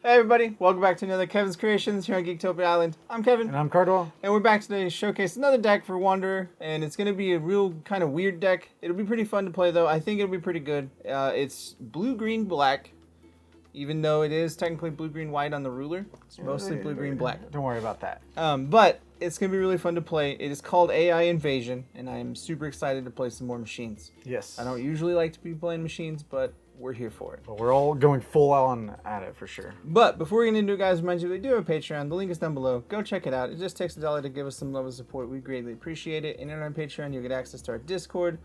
Hey everybody, welcome back to another Kevin's Kreations here on Geektopia Island. I'm Kevin. And I'm Cardwell. And we're back today to showcase another deck for Wanderer, and it's going to be a real kind of weird deck. It'll be pretty fun to play though. I think it'll be pretty good. It's blue, green, black, even though it is technically blue, green, white on the ruler. It's mostly blue, green, black. Don't worry about that. But it's going to be really fun to play. It is called AI Invasion, and I am super excited to play some more machines. Yes. I don't usually like to be playing machines, but we're here for it. But we're all going full on at it for sure. But before we get into it, guys, remind you we do have a Patreon. The link is down below. Go check it out. It just takes $1 to give us some love and support. We greatly appreciate it. And on our Patreon, you'll get access to our Discord,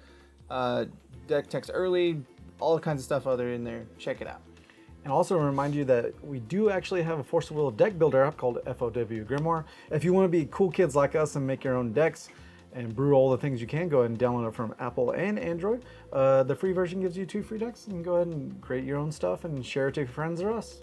deck text early, all kinds of stuff other in there. Check it out. And also remind you that we do actually have a Force of Will deck builder app called FOW Grimoire. If you want to be cool kids like us and make your own decks and brew all the things you can, go ahead and download it from Apple and Android. The free version gives you 2 free decks, and go ahead and create your own stuff and share it to your friends or us.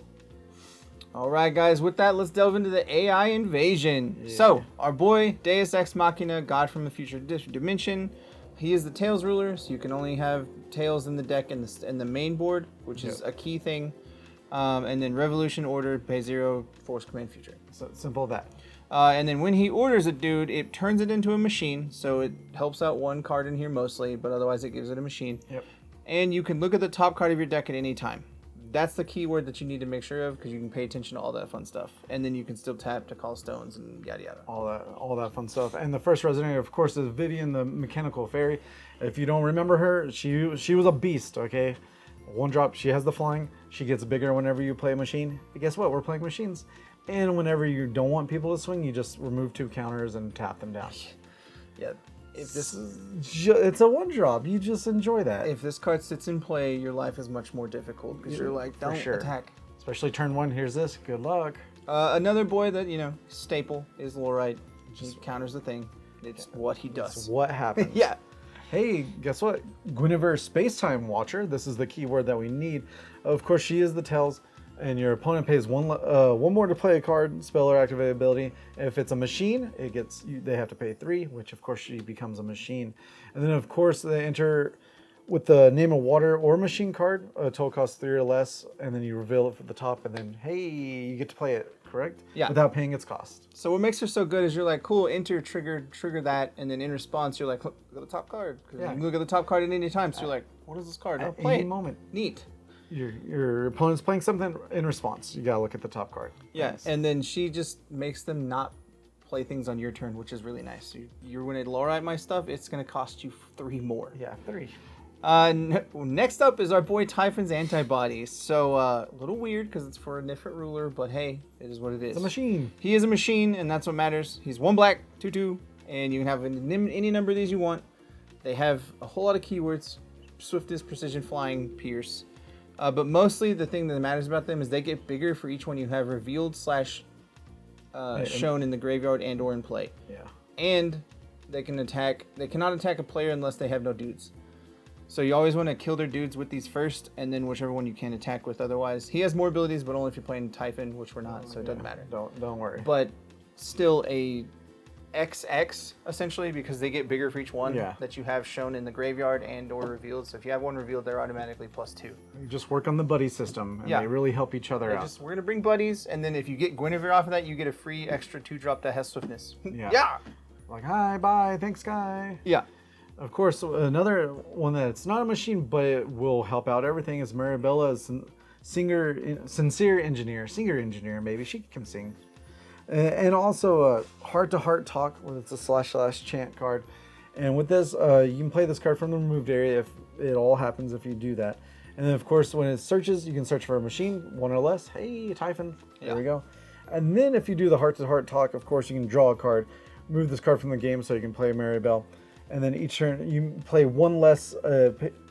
All right, guys, with that, let's delve into the AI Invasion. Yeah. So, our boy, Deus Ex Machina, God from a future dimension. He is the Tails ruler, so you can only have Tails in the deck in the main board, which is a key thing. And then Revolution, Order, pay 0, Force, Command, Future. So simple as that. And then when he orders a dude, it turns it into a machine. So it helps out one card in here mostly, but otherwise it gives it a machine. Yep. And you can look at the top card of your deck at any time. That's the keyword that you need to make sure of, because you can pay attention to all that fun stuff. And then you can still tap to call stones and yada yada. All that fun stuff. And the first Resonator, of course, is Vivian, the mechanical fairy. If you don't remember her, she was a beast, okay? 1 drop, she has the flying. She gets bigger whenever you play a machine. But guess what? We're playing machines. And whenever you don't want people to swing, you just remove 2 counters and tap them down. Yeah. If this it's a 1 drop. You just enjoy that. If this card sits in play, your life is much more difficult because you're like, don't attack. Especially turn 1. Here's this. Good luck. Another boy that, staple is Laurite. He counters the thing. It's what he does. It's what happens. Yeah. Hey, guess what? Guinevere Space-Time Watcher. This is the keyword that we need. Of course, she is the Tails. And your opponent pays one more to play a card, spell or activate ability. If it's a machine, they have to pay 3, which of course she becomes a machine. And then of course they enter with the name of water or machine card. Total cost 3 or less, and then you reveal it from the top, and then hey, you get to play it, correct? Yeah. Without paying its cost. So what makes her so good is you're like, cool, enter, trigger that, and then in response you're like, look at the top card. You can look at the top card at any time. So you're like, what is this card? At any moment. Neat. Your opponent's playing something in response. You gotta look at the top card. Yeah, nice. And then she just makes them not play things on your turn, which is really nice. You're going to Laurite my stuff, it's going to cost you 3 more. Yeah, 3. Next up is our boy Typhon's Antibodies. So a little weird because it's for a different ruler, but hey, it is what it is. It's a machine. He is a machine, and that's what matters. He's 1 black, 2/2, and you can have any number of these you want. They have a whole lot of keywords: swiftness, precision, flying, pierce. But mostly the thing that matters about them is they get bigger for each one you have revealed / shown in the graveyard and or in play. Yeah. And they cannot attack a player unless they have no dudes. So you always want to kill their dudes with these first, and then whichever one you can attack with otherwise. He has more abilities, but only if you're playing Typhon, which we're not, so it doesn't matter. Don't worry. But still a XX essentially, because they get bigger for each one that you have shown in the graveyard and or revealed. So if you have one revealed, they're automatically +2. You just work on the buddy system, and they really help each other out. We're gonna bring buddies, and then if you get Guinevere off of that, you get a free extra 2-drop that has swiftness. Yeah. Like, hi, bye, thanks, guy. Yeah. Of course, another one that's not a machine, but it will help out everything is Mariabella, singer engineer, maybe she can sing. And also a heart-to-heart talk when it's a / chant card. And with this, you can play this card from the removed area if it all happens if you do that. And then of course, when it searches, you can search for a machine, 1 or less. Hey, Typhon, there we go. And then if you do the heart-to-heart talk, of course, you can draw a card, move this card from the game so you can play Mariabella. And then each turn you play 1 less,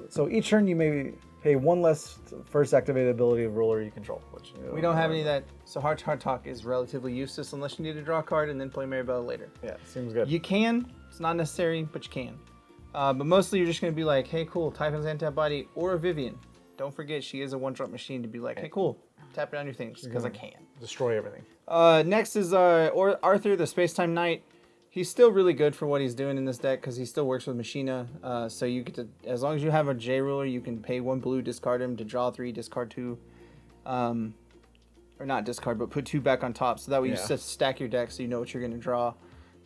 so each turn you may pay 1 less first activated ability of ruler you control. Which we don't have any of that, so heart-to-heart talk is relatively useless unless you need to draw a card and then play Mariabella later. Yeah, seems good. You can, it's not necessary, but you can. But mostly you're just going to be like, hey, cool, Typhon's Antibody or a Vivian. Don't forget she is a 1-drop machine to be like, hey, cool, tap it on your things because I can. Destroy everything. Next is Arthur, the Space-Time Knight. He's still really good for what he's doing in this deck because he still works with Machina. So you get to, as long as you have a J ruler, you can pay 1 blue, discard him to draw 3, discard 2. or not discard, but put 2 back on top. So that way you Yeah. just stack your deck so you know what you're going to draw.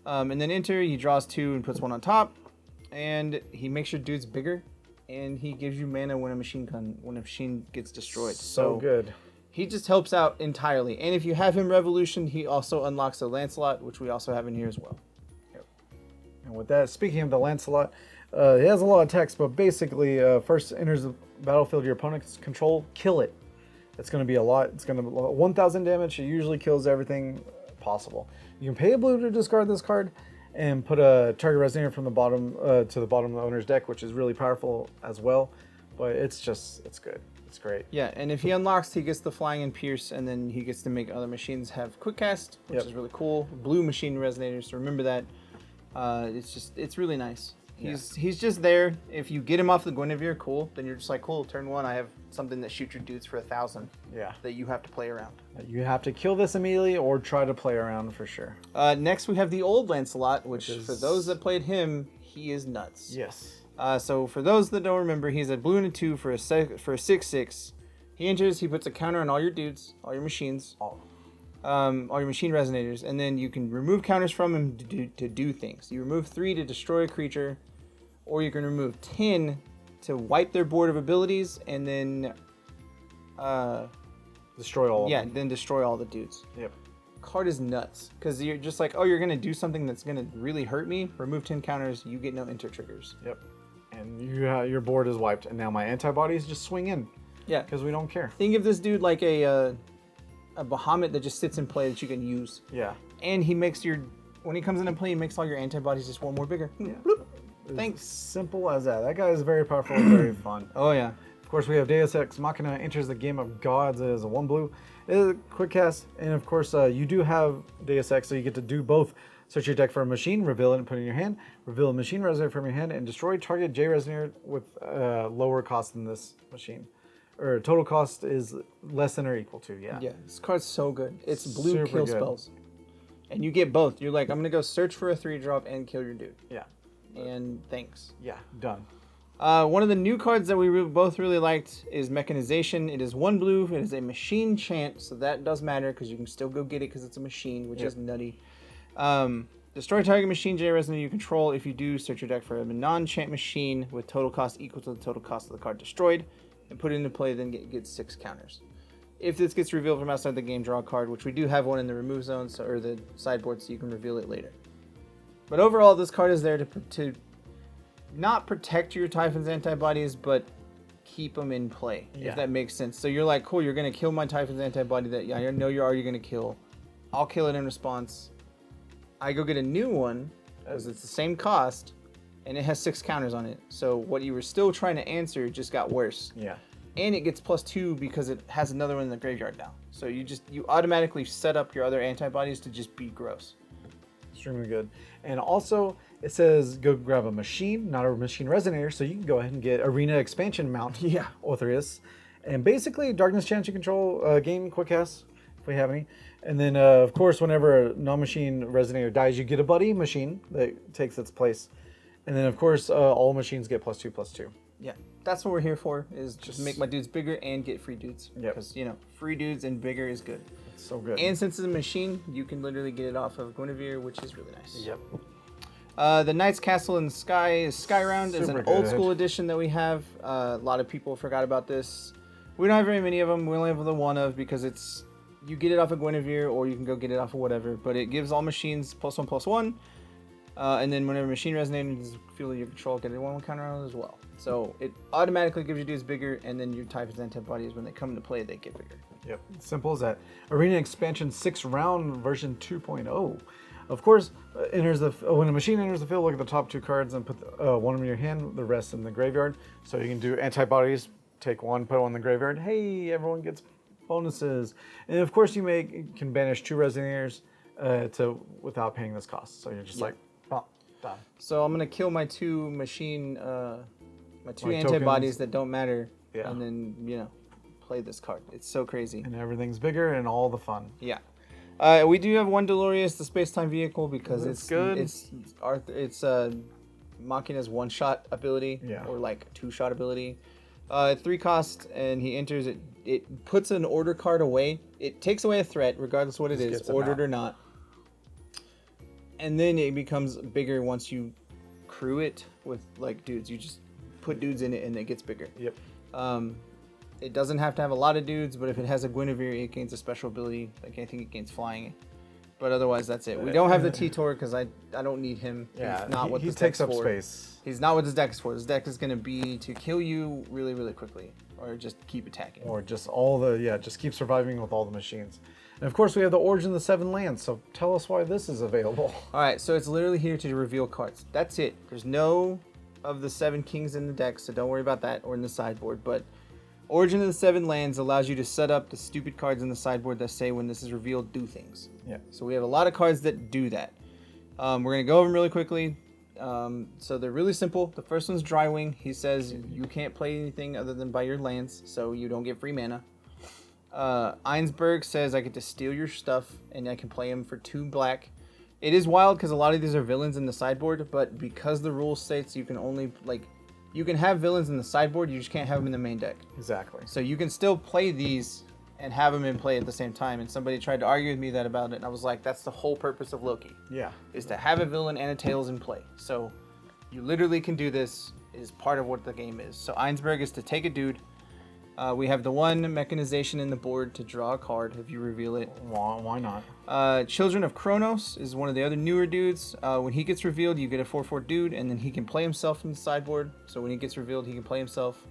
And then enter, he draws 2 and puts 1 on top. And he makes your dudes bigger. And he gives you mana when a machine gets destroyed. So good. He just helps out entirely. And if you have him Revolution, he also unlocks a Lancelot, which we also have in here as well. And with that, speaking of the Lancelot, he has a lot of text, but basically, first enters the battlefield your opponent's control, kill it. It's going to be a lot. It's going to be 1,000 damage. It usually kills everything possible. You can pay a blue to discard this card and put a target resonator from the bottom to the bottom of the owner's deck, which is really powerful as well. But it's good. It's great. Yeah, and if he unlocks, he gets the Flying and Pierce, and then he gets to make other machines have Quick Cast, which is really cool. Blue Machine Resonators, so remember that. It's really nice. He's just there. If you get him off the Guinevere, cool. Then you're just like, cool, turn 1, I have something that shoots your dudes for 1,000. Yeah. That you have to play around. You have to kill this immediately or try to play around for sure. Next, we have the old Lancelot, which for those that played him, he is nuts. Yes. So for those that don't remember, he's a blue and a 2 for a 6/6. He enters, he puts a counter on all your dudes, all your machines, all your machine resonators, and then you can remove counters from him to do things. You remove 3 to destroy a creature, or you can remove 10 to wipe their board of abilities, and then destroy all. Yeah, then destroy all the dudes. Yep. Card is nuts because you're just like, oh, you're gonna do something that's gonna really hurt me. Remove 10 counters, you get no enter triggers. Yep. And your board is wiped, and now my antibodies just swing in. Yeah, because we don't care. Think of this dude like a Bahamut that just sits in play that you can use. Yeah. And he makes when he comes into play, he makes all your antibodies just 1 more bigger. Yeah. Bloop. Thanks. Simple as that. That guy is very powerful and very fun. Oh yeah. Of course, we have Deus Ex Machina enters the game of gods as a 1 blue. It is a quick cast, and of course, you do have Deus Ex, so you get to do both. Search your deck for a machine, reveal it and put it in your hand. Reveal a machine resonator from your hand, and destroy target J resonator with lower cost than this machine. Or total cost is less than or equal to, yeah. Yeah, this card's so good. It's blue Super kill good. spells. And you get both. You're like, I'm going to go search for a 3-drop and kill your dude. Yeah. And thanks. Yeah, done. One of the new cards that we both really liked is Mechanization. It is 1 blue. It is a machine chant, so that does matter because you can still go get it because it's a machine, which is nutty. Destroy target machine J resonator you control. If you do, search your deck for a non-chant machine with total cost equal to the total cost of the card destroyed, and put it into play, then get 6 counters. If this gets revealed from outside the game, draw a card, which we do have one in the remove zone, or the sideboard, so you can reveal it later. But overall, this card is there to not protect your Typhon's antibodies, but keep them in play, if that makes sense. So you're like, cool, you're going to kill my Typhon's antibody that I know you're already going to kill. I'll kill it in response. I go get a new one, because it's the same cost, and it has 6 counters on it. So what you were still trying to answer just got worse. Yeah. And it gets +2 because it has another one in the graveyard now. So you automatically set up your other antibodies to just be gross. Extremely good. And also, it says go grab a machine, not a machine resonator, so you can go ahead and get Arena Expansion Mount. Yeah. Othrys. And basically, Darkness Chance you control, gain quick cast, if we have any. And then, of course, whenever a non-machine resonator dies, you get a buddy machine that takes its place. And then, of course, all machines get +2/+2. Yeah, that's what we're here for, is just make my dudes bigger and get free dudes. Yep. Because, free dudes and bigger is good. It's so good. And since it's a machine, you can literally get it off of Guinevere, which is really nice. Yep. The Knight's Castle in the Sky is Skyround. It's an Super old good. school edition that we have. A lot of people forgot about this. We don't have very many of them. We only have the one of because you get it off of Guinevere or you can go get it off of whatever. But it gives all machines +1/+1. And then whenever machine resonates, feel your control, get a 1/1 counter on it as well. So it automatically gives your dudes bigger, and then your Typhon's antibodies, when they come into play, they get bigger. Yep, simple as that. Arena Expansion 6-round version 2.0. Of course, when a machine enters the field, look at the top 2 cards and put one in your hand, the rest in the graveyard. So you can do antibodies, take 1, put 1 in the graveyard. Hey, everyone gets bonuses. And of course, you can banish 2 resonators without paying this cost. So you're just like, oh, done. So I'm gonna kill my 2 machine, my 2 My antibodies tokens. that don't matter, Yeah. and then play this card. It's so crazy. And everything's bigger and all the fun. Yeah. We do have one Delorean, the space-time vehicle, because That's it's good. It's Machina's 1-shot ability, Yeah. or like 2-shot ability. 3 cost, and he enters it. it puts an order card away. It takes away a threat, regardless of what it is, ordered or not. And then it becomes bigger once you crew it with like dudes. You just put dudes in it and it gets bigger. Yep. It doesn't have to have a lot of dudes, but if it has a Guinevere, it gains a special ability. Like I think it gains flying. But otherwise, that's it. We don't have the T-Tor because I don't need him. Yeah, he's not what he this takes deck's up for. space. He's not what this deck is for. This deck is going to be to kill you really, really quickly, or just keep attacking. Or just just keep surviving with all the machines. And of course, we have the Origin of the Seven Lands. So tell us why this is available. All right, so it's literally here to reveal cards. That's it. There's no of the 7 kings in the deck, so don't worry about that or in the sideboard. But Origin of the Seven Lands allows you to set up the stupid cards in the sideboard that say when this is revealed, do things. Yeah. So we have a lot of cards that do that. We're going to go over them really quickly. So they're really simple. The first one's Drywing. He says you can't play anything other than by your lands, so you don't get free mana. Einsberg says I get to steal your stuff, and I can play him for 2 black. It is wild because a lot of these are villains in the sideboard, but because the rule states you can only, like, you can have villains in the sideboard, you just can't have them in the main deck. Exactly. So you can still play these and have them in play at the same time. And somebody tried to argue with me about it, and I was like, that's the whole purpose of Loki. Yeah. Is to have a villain and a Tails in play. So you literally can do this. It is part of what the game is. So Einsberg is to take a dude. We have the 1 mechanization in the board to draw a card if you reveal it. Why not? Children of Kronos is one of the other newer dudes. When he gets revealed, you get a 4/4 dude, and then he can play himself from the sideboard. So when he gets revealed, he can play himself.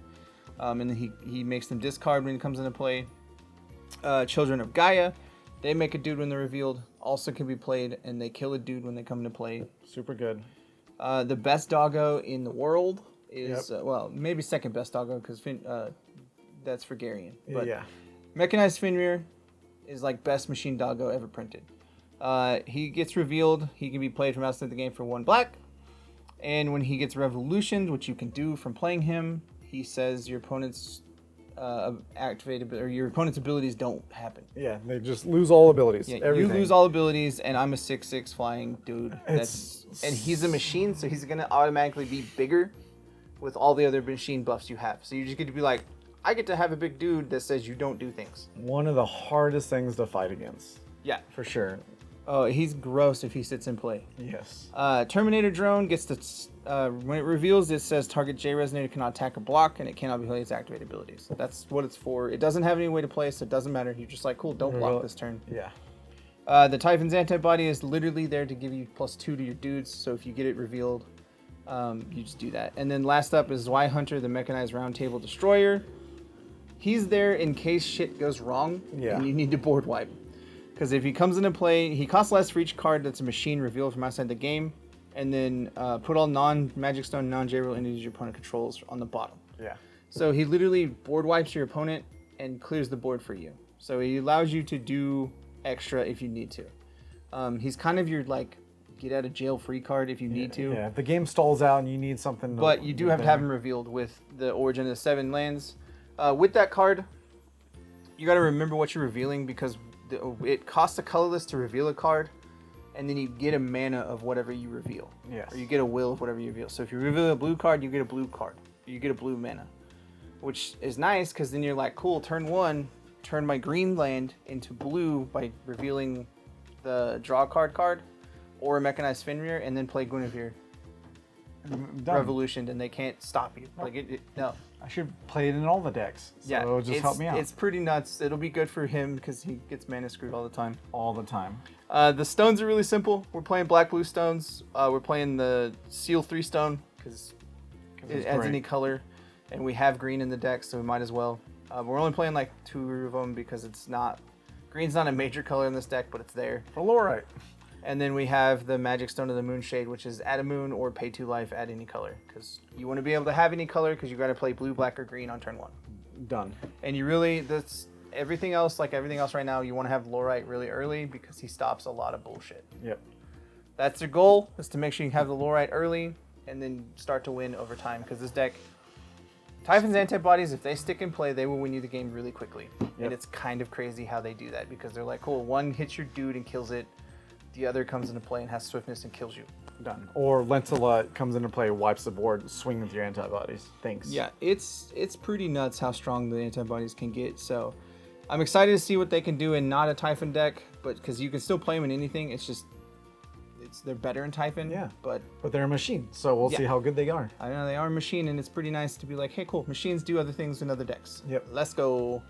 And then he makes them discard when he comes into play. Children of Gaia, they make a dude when they're revealed. Also can be played, and they kill a dude when they come into play. Super good. The best doggo in the world is, well, maybe second best doggo because that's for Garion. But yeah. Mechanized Fenrir is like best machine doggo ever printed. He gets revealed. He can be played from outside the game for 1 black. And when he gets revolutioned, which you can do from playing him, he says your opponent's activated or your opponent's abilities don't happen. Yeah, they just lose all abilities. Yeah, everything. you lose all abilities, and I'm a 6/6 flying dude. And he's a machine, so he's gonna automatically be bigger with all the other machine buffs you have. So you just get to be like, I get to have a big dude that says you don't do things. One of the hardest things to fight against. Yeah, for sure. Oh, he's gross if he sits in play. Yes. Terminator Drone gets to, when it reveals, it says target J Resonator cannot attack or block, and it cannot be played its activated abilities. That's what it's for. It doesn't have any way to play, so it doesn't matter. You're just like, cool, don't block this turn. Yeah. The Typhon's Antibody is literally there to give you +2 to your dudes, so if you get it revealed, you just do that. And then last up is Y Hunter, the Mechanized Roundtable Destroyer. He's there in case shit goes wrong, and you need to board wipe. Because if he comes into play, he costs less for each card that's a machine revealed from outside the game, and then put all non-Magic Stone, non-J-Rule entities your opponent controls on the bottom. Yeah. So he literally board wipes your opponent and clears the board for you. So he allows you to do extra if you need to. He's kind of your, like, get out of jail free card if you need to. Yeah, if the game stalls out and you need something. But you do have to have him revealed with the Origin of the 7 Lands. With that card, you got to remember what you're revealing because it costs a colorless to reveal a card, and then you get a mana of whatever you reveal. Yes. Or you get a will of whatever you reveal. So if you reveal a blue card, you get a blue card. You get a blue mana, which is nice because then you're like, cool, turn 1, turn my green land into blue by revealing the draw card, or a Mechanized Fenrir, and then play Guinevere. Revolution, and they can't stop you. Nope. Like no. I should play it in all the decks. So it'll just help me out. It's pretty nuts. It'll be good for him because he gets mana screwed all the time. All the time. The stones are really simple. We're playing black-blue stones. We're playing the Seal 3 stone because it adds any color, and we have green in the deck, so we might as well. We're only playing like 2 of them because it's not green's not a major color in this deck, but it's there for Laurite. And then we have the Magic Stone of the Moonshade, which is add a moon or pay 2 life, add any color. Because you want to be able to have any color because you got to play blue, black, or green on turn 1. Done. And you really, that's everything else, like everything else right now, you want to have Laurite really early because he stops a lot of bullshit. Yep. That's their goal, is to make sure you have the Laurite early and then start to win over time. Because this deck, Typhon's Antibodies, if they stick in play, they will win you the game really quickly. Yep. And it's kind of crazy how they do that because they're like, cool, 1 hits your dude and kills it. The other comes into play and has swiftness and kills you. Done. Or Lancelot comes into play, wipes the board, swing with your antibodies. Thanks. Yeah, it's pretty nuts how strong the antibodies can get. So I'm excited to see what they can do in not a Typhon deck, but because you can still play them in anything. It's just they're better in Typhon. Yeah. But they're a machine, so we'll see how good they are. I know they are a machine, and it's pretty nice to be like, hey, cool, machines do other things in other decks. Yep. Let's go.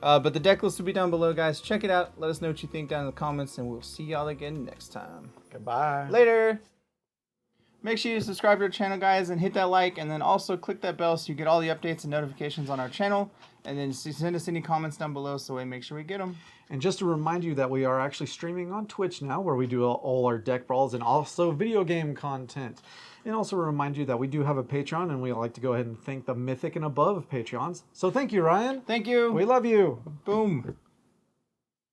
But the deck list will be down below, guys. Check it out. Let us know what you think down in the comments, and we'll see y'all again next time. Goodbye. Later. Make sure you subscribe to our channel, guys, and hit that like, and then also click that bell so you get all the updates and notifications on our channel. And then send us any comments down below so we make sure we get them. And just to remind you that we are actually streaming on Twitch now, where we do all our deck brawls and also video game content. And also remind you that we do have a Patreon, and we like to go ahead and thank the Mythic and Above Patreons. So thank you, Ryan. Thank you. We love you. Boom.